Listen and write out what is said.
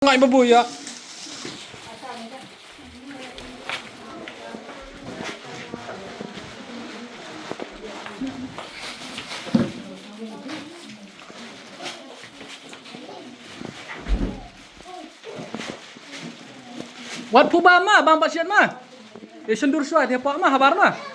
Nga ibabuya. Wat po ba ma? Bang pasyan ma? Isundur suat ya pak ma habar ma?